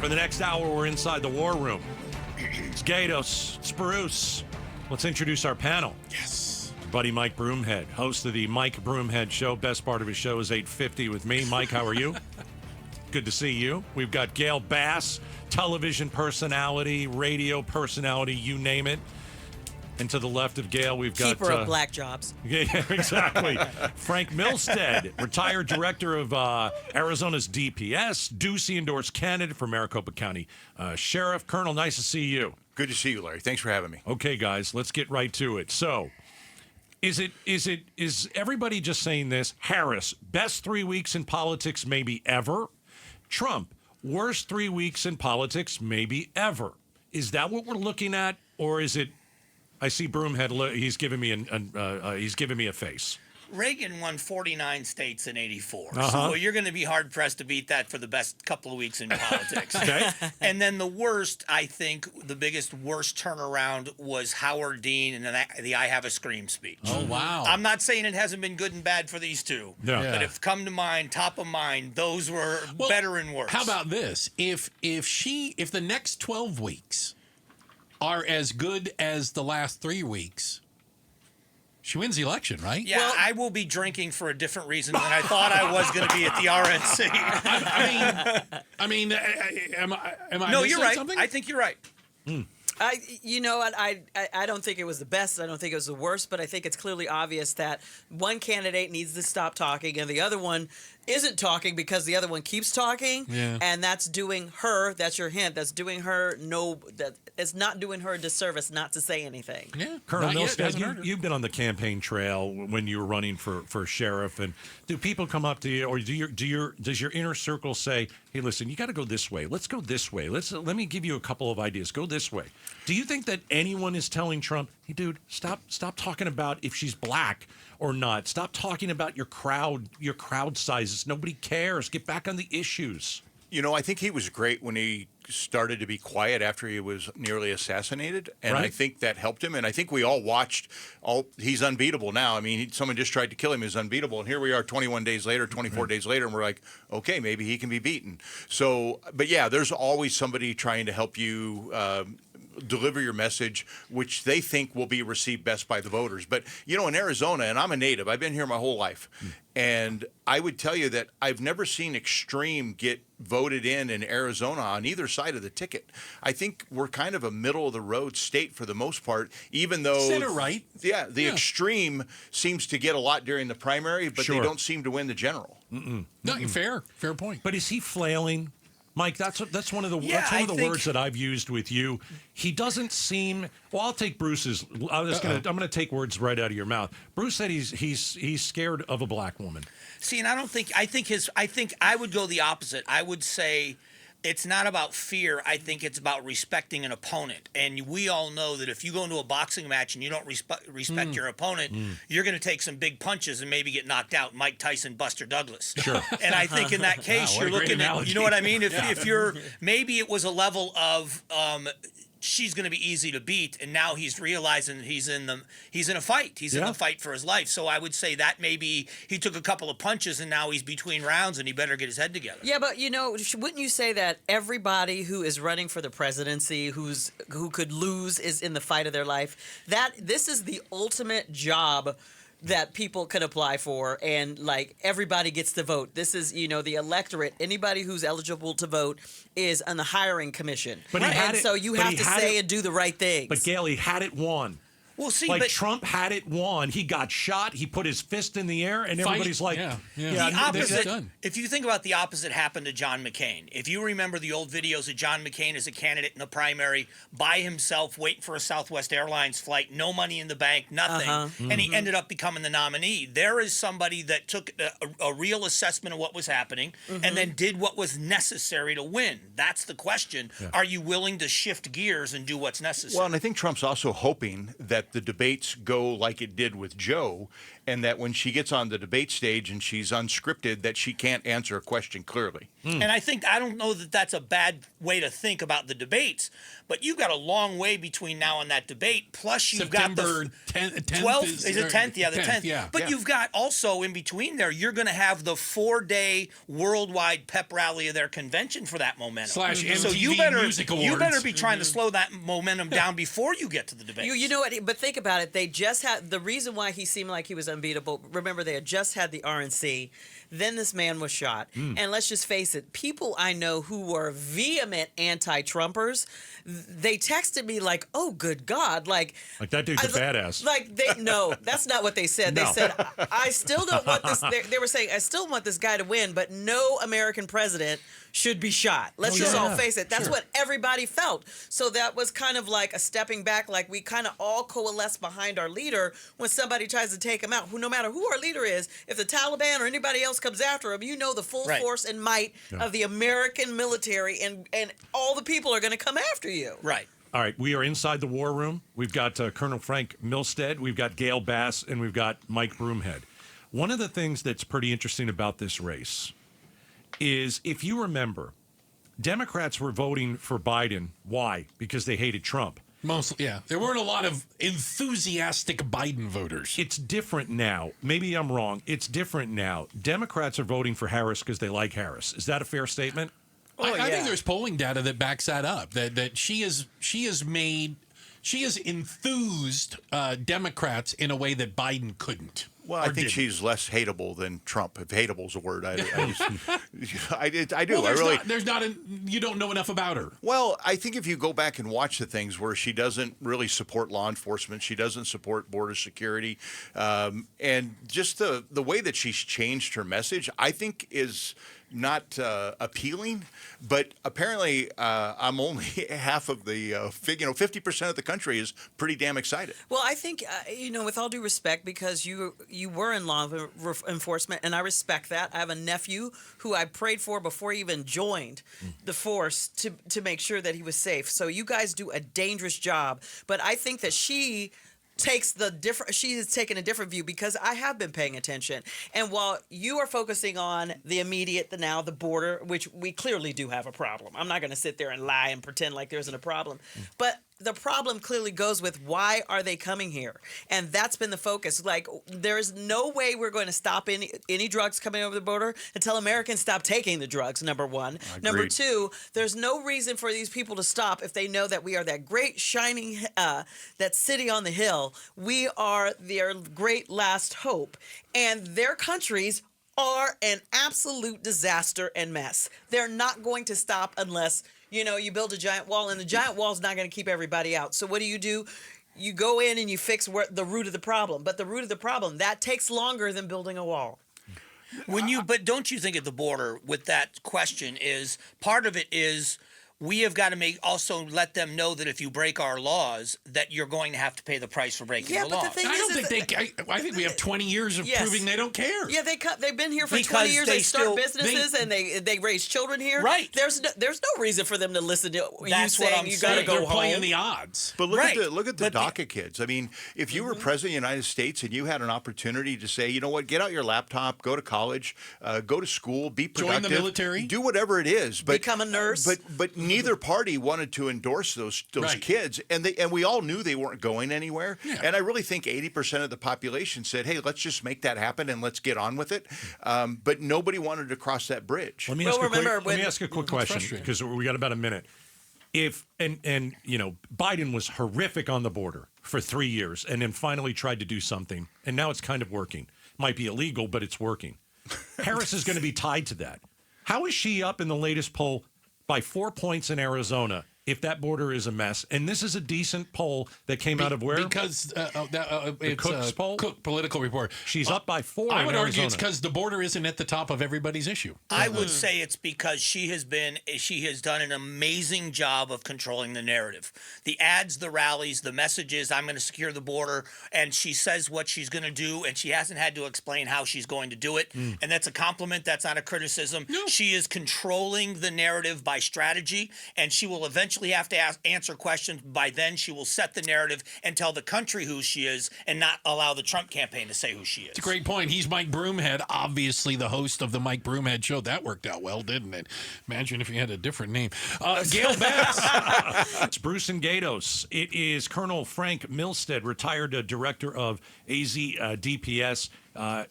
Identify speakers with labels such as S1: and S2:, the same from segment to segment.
S1: For the next hour, we're inside the war room. It's Gaydos. It's Bruce. Let's introduce our panel.
S2: Yes.
S1: Buddy Mike Broomhead, host of the Mike Broomhead Show. Best part of his show is 8:50 with me. Mike, how are you? Good to see you. We've got Gayle Bass, television personality, radio personality, you name it. And to the left of Gayle, we've got...
S3: Keeper of black jobs.
S1: Yeah, exactly. Frank Milstead, retired director of Arizona's DPS, Ducey-endorsed candidate for Maricopa County Sheriff. Colonel, nice to see you.
S2: Good to see you, Larry. Thanks for having me.
S1: Okay, guys, let's get right to it. So, is everybody just saying this? Harris, best 3 weeks in politics maybe ever. Trump, worst 3 weeks in politics maybe ever. Is that what we're looking at, or is it? I see Broomhead. He's giving me a face.
S4: Reagan won 49 states in 84.
S1: Uh-huh.
S4: So you're going to be hard-pressed to beat that for the best couple of weeks in politics.
S1: Okay.
S4: And then the worst, I think, the biggest worst turnaround was Howard Dean and the I Have a Scream speech.
S5: Oh, wow.
S4: I'm not saying it hasn't been good and bad for these two.
S1: No.
S5: Yeah.
S4: But if come to mind, top of mind, those were better and worse.
S5: How about this? If the next 12 weeks are as good as the last 3 weeks, she wins the election, right?
S4: Yeah, well, I will be drinking for a different reason than I thought I was going to be at the RNC.
S5: I mean, am I
S4: No,
S5: missing
S4: you're right.
S5: something?
S4: I think you're right.
S3: I don't think it was the best. I don't think it was the worst, but I think it's clearly obvious that one candidate needs to stop talking and the other one isn't talking because the other one keeps talking.
S5: Yeah.
S3: And that's doing her, that's your hint, that's doing her it's not doing her a disservice not to say anything.
S5: Yeah.
S1: Colonel
S5: Not yet.
S1: Milstead,
S5: Hasn't hurt her.
S1: you've been on the campaign trail when you were running for sheriff, and do people come up to you, or does your inner circle say, "Hey, listen, you got to go this way. Let's go this way. Let me give you a couple of ideas. Go this way." Do you think that anyone is telling Trump, "Hey, dude, stop talking about if she's black or not. Stop talking about your crowd sizes. Nobody cares. Get back on the issues."
S2: You know, I think he was great when he started to be quiet after he was nearly assassinated, and
S1: Right.
S2: I think that helped him. And I think we all watched. He's unbeatable now. I mean, someone just tried to kill him. He's unbeatable, and here we are, 21 days later, 24 days later, and we're like, okay, maybe he can be beaten. So, but yeah, there's always somebody trying to help you deliver your message, which they think will be received best by the voters. But, you know, in Arizona, and I'm a native, I've been here my whole life, and I would tell you that I've never seen extreme get voted in Arizona on either side of the ticket. I think we're kind of a middle-of-the-road state for the most part, even though...
S5: Center right.
S2: Yeah, the extreme seems to get a lot during the primary, but
S1: Sure.
S2: they don't seem to win the general.
S5: No, fair point.
S1: But is he flailing? Mike, that's one of the
S4: I think-
S1: words that I've used with you. He doesn't seem. Well, I'll take Bruce's. I'm gonna take words right out of your mouth. Bruce said he's scared of a black woman.
S4: See, and I think I would go the opposite. I would say it's not about fear. I think it's about respecting an opponent. And we all know that if you go into a boxing match and you don't respect your opponent, you're going to take some big punches and maybe get knocked out. Mike Tyson, Buster Douglas.
S1: Sure.
S4: And I think in that case,
S1: Wow, what
S4: you're
S1: a great
S4: looking at,
S1: analogy.
S4: you know what I mean? If you're, maybe it was a level of, she's going to be easy to beat, and now he's realizing he's in a fight. He's in the fight for his life. So I would say that maybe he took a couple of punches and now he's between rounds and he better get his head together.
S3: Yeah, but wouldn't you say that everybody who is running for the presidency, who could lose, is in the fight of their life? That this is the ultimate job that people can apply for, and like everybody gets to vote. This is, the electorate. Anybody who's eligible to vote is on the hiring commission.
S1: But he had it-
S3: so you
S1: but
S3: have
S1: he
S3: to
S1: had
S3: say
S1: it-
S3: and do the right things.
S1: But Gayle, he had it won.
S4: Well, see,
S1: Like
S4: but
S1: Trump had it won. He got shot. He put his fist in the air, and everybody's like,
S5: Yeah.
S4: the
S5: That's
S4: opposite.
S5: done.
S4: If you think about the opposite happened to John McCain. If you remember the old videos of John McCain as a candidate in the primary, by himself, waiting for a Southwest Airlines flight, no money in the bank, nothing, and he ended up becoming the nominee. There is somebody that took a real assessment of what was happening and then did what was necessary to win. That's the question. Yeah. Are you willing to shift gears and do what's necessary?
S2: Well, and I think Trump's also hoping that the debates go like it did with Joe, and that when she gets on the debate stage and she's unscripted, that she can't answer a question clearly.
S4: And I don't know that that's a bad way to think about the debates, but you've got a long way between now and that debate. Plus, you've
S5: September
S4: got the
S5: 10th
S4: 12th. Is it 10th? Yeah, the 10th.
S5: Yeah.
S4: But you've got also in between there, you're going to have the 4-day worldwide pep rally of their convention for that momentum.
S5: Slash MTV
S4: so you
S5: Music
S4: you
S5: Awards.
S4: better be trying to slow that momentum down before you get to the debate.
S3: You know what? But think about it. They just had the reason why he seemed like he was unbeatable. Remember, they had just had the RNC. Then this man was shot. And let's just face it, people I know who were vehement anti-Trumpers, they texted me like, "Oh, good God!" Like
S1: that dude's a badass.
S3: Like no, that's not what they said. They said, "I still don't want this." They were saying, "I still want this guy to win, but no American president should be shot." Let's just all face it. That's what everybody felt. So that was kind of like a stepping back. Like we kind of all coalesce behind our leader when somebody tries to take him out. Who, no matter who our leader is, if the Taliban or anybody else comes after him, you know the full force and might of the American military and all the people are going to come after you.
S4: Right.
S1: All right, we are inside the war room. We've got Colonel Frank Milstead, we've got Gayle Bass, and we've got Mike Broomhead. One of the things that's pretty interesting about this race is, if you remember, Democrats were voting for Biden. Why? Because they hated Trump.
S5: Mostly, yeah. There weren't a lot of enthusiastic Biden voters.
S1: It's different now. Maybe I'm wrong. It's different now. Democrats are voting for Harris because they like Harris. Is that a fair statement?
S5: I think there's polling data that backs that up. That she has enthused Democrats in a way that Biden couldn't.
S2: Well, I think she's less hateable than Trump. If hateable is a word, I do.
S5: Well, you don't know enough about her.
S2: Well, I think if you go back and watch the things where she doesn't really support law enforcement, she doesn't support border security, and just the way that she's changed her message, I think is not appealing. But apparently, I'm only half of the 50% of the country is pretty damn excited.
S3: Well, I think with all due respect, because you were in law enforcement, and I respect that. I have a nephew who I prayed for before he even joined the force to make sure that he was safe. So you guys do a dangerous job, but I think that she has taken a different view, because I have been paying attention. And while you are focusing on the immediate, the now, the border, which we clearly do have a problem. I'm not going to sit there and lie and pretend like there isn't a problem. But the problem clearly goes with, why are they coming here? And that's been the focus. Like, there's no way we're going to stop any drugs coming over the border until Americans stop taking the drugs, number one. Number two, there's no reason for these people to stop if they know that we are that great shining, that city on the hill. We are their great last hope. And their countries are an absolute disaster and mess. They're not going to stop unless you build a giant wall, and the giant wall is not going to keep everybody out. So what do? You go in and you fix the root of the problem. But the root of the problem, that takes longer than building a wall.
S4: But don't you think at the border with that question is part of it is we have got to also let them know that if you break our laws, that you're going to have to pay the price for breaking the laws.
S5: I think we have 20 years of proving they don't care.
S3: Yeah, they've been here for 20 years. They start businesses and they raise children here.
S4: Right.
S3: There's no reason for them to listen to you saying you got to go
S5: They're
S3: home.
S5: playing the odds.
S2: But look at the DACA kids. I mean, if you were president of the United States and you had an opportunity to say, you know what, get out your laptop, go to college, go to school, be productive,
S5: join the military,
S2: do whatever it is, but
S3: become a nurse.
S2: But neither party wanted to endorse those kids, and we all knew they weren't going anywhere. Yeah. And I really think 80% of the population said, "Hey, let's just make that happen and let's get on with it." But nobody wanted to cross that bridge.
S1: Let me ask a quick question, because we got about a minute. If Biden was horrific on the border for 3 years, and then finally tried to do something, and now it's kind of working. Might be illegal, but it's working. Harris is going to be tied to that. How is she up in the latest poll by 4 points in Arizona if that border is a mess? And this is a decent poll that came out of where?
S5: Because it's
S1: Cook's poll?
S5: Cook Political Report.
S1: She's up by 4
S5: I
S1: in
S5: would
S1: Arizona.
S5: argue it's because the border isn't at the top of everybody's issue.
S4: I would say it's because she has done an amazing job of controlling the narrative. The ads, the rallies, the messages, I'm going to secure the border, and she says what she's going to do, and she hasn't had to explain how she's going to do it. And that's a compliment. That's not a criticism. No. She is controlling the narrative by strategy, and she will eventually eventually have to answer questions. By then, she will set the narrative and tell the country who she is and not allow the Trump campaign to say who she is.
S5: It's a great point. He's Mike Broomhead, obviously the host of the Mike Broomhead Show. That worked out well, didn't it? Imagine if he had a different name. Gayle Bass.
S1: It's Bruce and Gaydos. It is Colonel Frank Milstead, retired director of AZ DPS.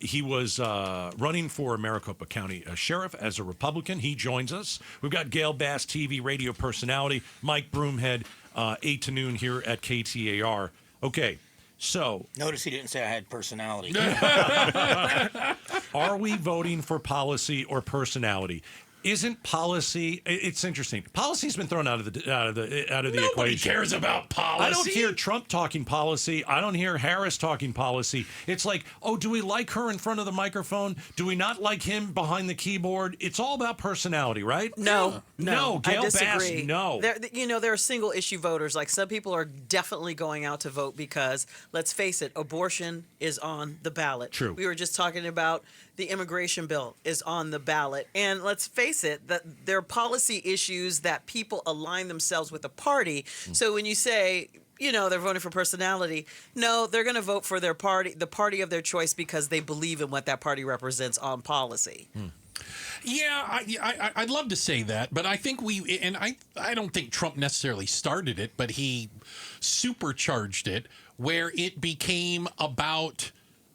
S1: He was running for Maricopa County Sheriff as a Republican. He joins us. We've got Gayle Bass, TV, radio personality, Mike Broomhead, 8 to noon here at KTAR. Okay, so.
S4: Notice he didn't say I had personality.
S1: Are we voting for policy or personality? Isn't policy? It's interesting. Policy's been thrown out of the
S5: Nobody
S1: equation.
S5: cares about policy.
S1: I don't hear Trump talking policy. I don't hear Harris talking policy. It's like, oh, do we like her in front of the microphone? Do we not like him behind the keyboard? It's all about personality, right?
S3: No,
S1: Gayle
S3: I disagree.
S1: Bass, no.
S3: There are single issue voters. Like some people are definitely going out to vote because, let's face it, abortion is on the ballot.
S1: True.
S3: We were just talking about the immigration bill is on the ballot, and let's face it, that there are policy issues that people align themselves with a party. So when you say, they're voting for personality, no, they're going to vote for their party, the party of their choice, because they believe in what that party represents on policy.
S5: Yeah, I'd love to say that, but I think I don't think Trump necessarily started it, but he supercharged it where it became about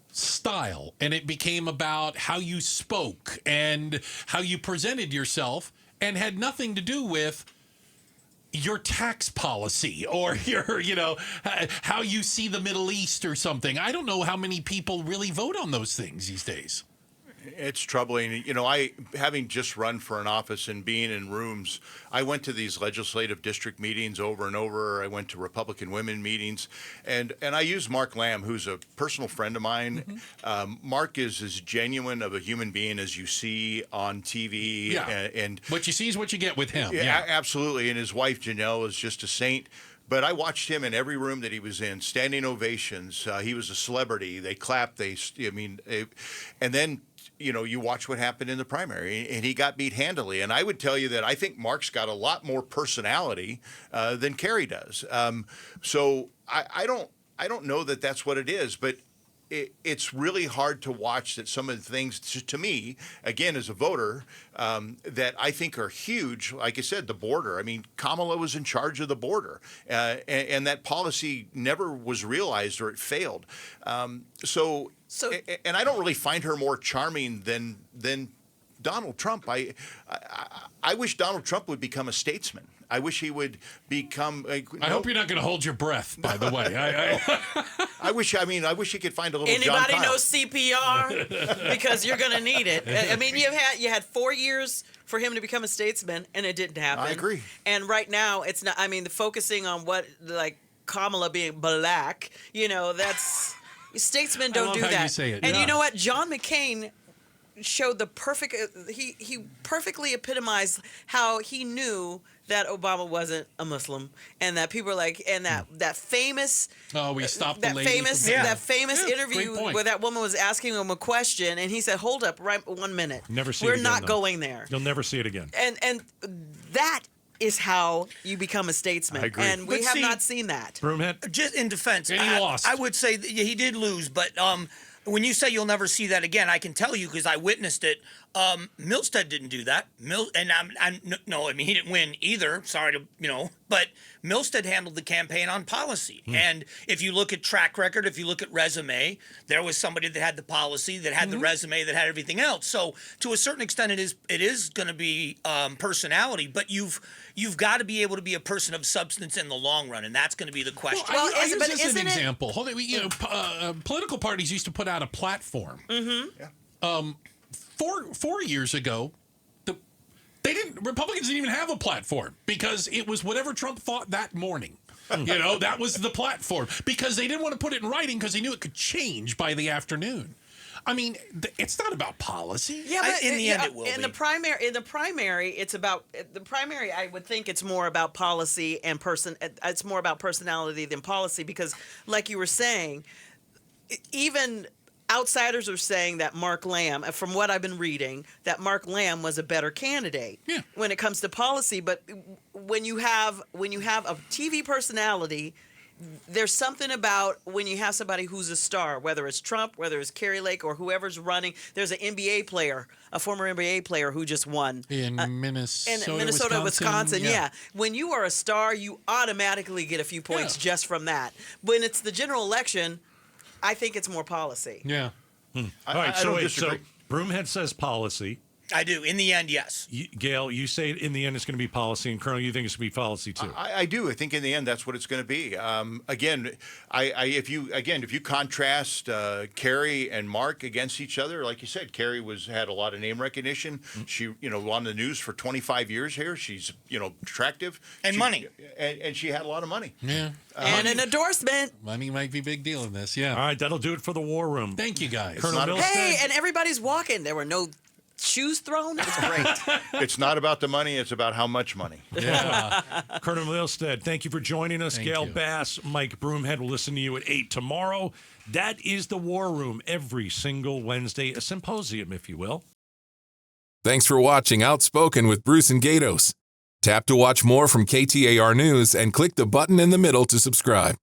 S5: style, and it became about how you spoke and how you presented yourself, and had nothing to do with your tax policy or your, how you see the Middle East or something. I don't know how many people really vote on those things these days.
S2: It's troubling. I, having just run for an office and being in rooms, I went to these legislative district meetings over and over. I went to Republican women meetings, and I use Mark Lamb, who's a personal friend of mine. Mark is as genuine of a human being as you see on TV.
S5: Yeah.
S2: And
S5: what you see is what you get with him.
S2: Yeah, absolutely. And his wife, Janelle, is just a saint. But I watched him in every room that he was in, standing ovations. He was a celebrity. They clapped. And then, you watch what happened in the primary, and he got beat handily. And I would tell you that I think Mark's got a lot more personality than Kerry does. So I don't know that that's what it is, but it's really hard to watch that some of the things, to me, again, as a voter, that I think are huge. Like I said, the border. I mean, Kamala was in charge of the border, and that policy never was realized, or it failed. So, and I don't really find her more charming than Donald Trump. I wish Donald Trump would become a statesman. I wish he would become.
S5: I hope you're not going to hold your breath. By the way,
S2: I wish he could find a little.
S3: Anybody
S2: John
S3: know
S2: Kyle.
S3: CPR? Because you're going to need it. I mean, you had 4 years for him to become a statesman, and it didn't happen.
S2: I agree.
S3: And right now, it's not. I mean, focusing on what Kamala being black, that's statesmen don't do
S5: how
S3: that.
S5: you say it,
S3: And
S5: yeah.
S3: you know what? John McCain showed the perfect. He perfectly epitomized how he knew that Obama wasn't a Muslim, and that people are that famous.
S5: Oh, we stopped the
S3: that
S5: lady.
S3: that famous
S5: Yeah,
S3: interview
S5: great point.
S3: where that woman was asking him a question, and he said, "Hold up, right, 1 minute.
S1: Never see
S3: We're
S1: it again,
S3: not
S1: though.
S3: going there."
S1: You'll never see it again.
S3: And that is how you become a statesman.
S1: I agree.
S3: And we
S4: But
S3: have
S4: see-
S3: not seen that.
S1: Broomhead?
S4: Just in defense,
S5: And he lost.
S4: I would say that he did lose, but when you say you'll never see that again, I can tell you because I witnessed it. Milstead didn't do that. No, I mean he didn't win either. Sorry to but Milstead handled the campaign on policy. And if you look at track record, if you look at resume, there was somebody that had the policy, that had the resume, that had everything else. So to a certain extent, it is going to be personality, but you've got to be able to be a person of substance in the long run, and that's going to be the question.
S3: Well,
S5: I use
S3: but
S5: this as an
S3: isn't it-
S5: example. Hold on, political parties used to put out a platform.
S2: Yeah.
S5: 4 years ago, Republicans didn't even have a platform because it was whatever Trump thought that morning. That was the platform because they didn't want to put it in writing because they knew it could change by the afternoon. I mean, it's not about policy.
S3: Yeah, but
S4: in the end, it will
S3: in
S4: be.
S3: the primary, it's about the primary. I would think it's more about policy and It's more about personality than policy because, like you were saying, even outsiders are saying that Mark Lamb, from what I've been reading, that Mark Lamb was a better candidate when it comes to policy. But when you have a TV personality, there's something about when you have somebody who's a star, whether it's Trump, whether it's Carrie Lake, or whoever's running. There's an NBA player, a former NBA player who just won
S5: in
S3: Minnesota, Wisconsin. Yeah. When you are a star, you automatically get a few points just from that. When it's the general election, I think it's more policy.
S5: Yeah.
S1: All right,
S2: I don't disagree.
S1: so Broomhead says policy.
S4: I do. In the end, yes.
S1: Gayle, you say in the end it's going to be policy, and Colonel, you think it's going to be policy too.
S2: I do. I think in the end that's what it's going to be. Again, if you contrast Carrie and Mark against each other, like you said, Carrie had a lot of name recognition. She, on the news for 25 years here. She's, attractive
S4: and money,
S2: and she had a lot of money.
S5: Yeah.
S3: And an endorsement.
S5: Money might be a big deal in this. Yeah.
S1: All right, that'll do it for the War Room.
S5: Thank you, guys.
S1: Colonel Milstead.
S3: Hey, and everybody's walking. There were no shoes thrown. It was great.
S2: It's not about the money; it's about how much money.
S1: Yeah. Colonel Milstead, thank you for joining us.
S5: Thank
S1: Gayle
S5: you.
S1: Bass, Mike Broomhead will listen to you at 8 tomorrow. That is the War Room every single Wednesday, a symposium, if you will.
S6: Thanks for watching Outspoken with Bruce and Gaydos. Tap to watch more from KTAR News and click the button in the middle to subscribe.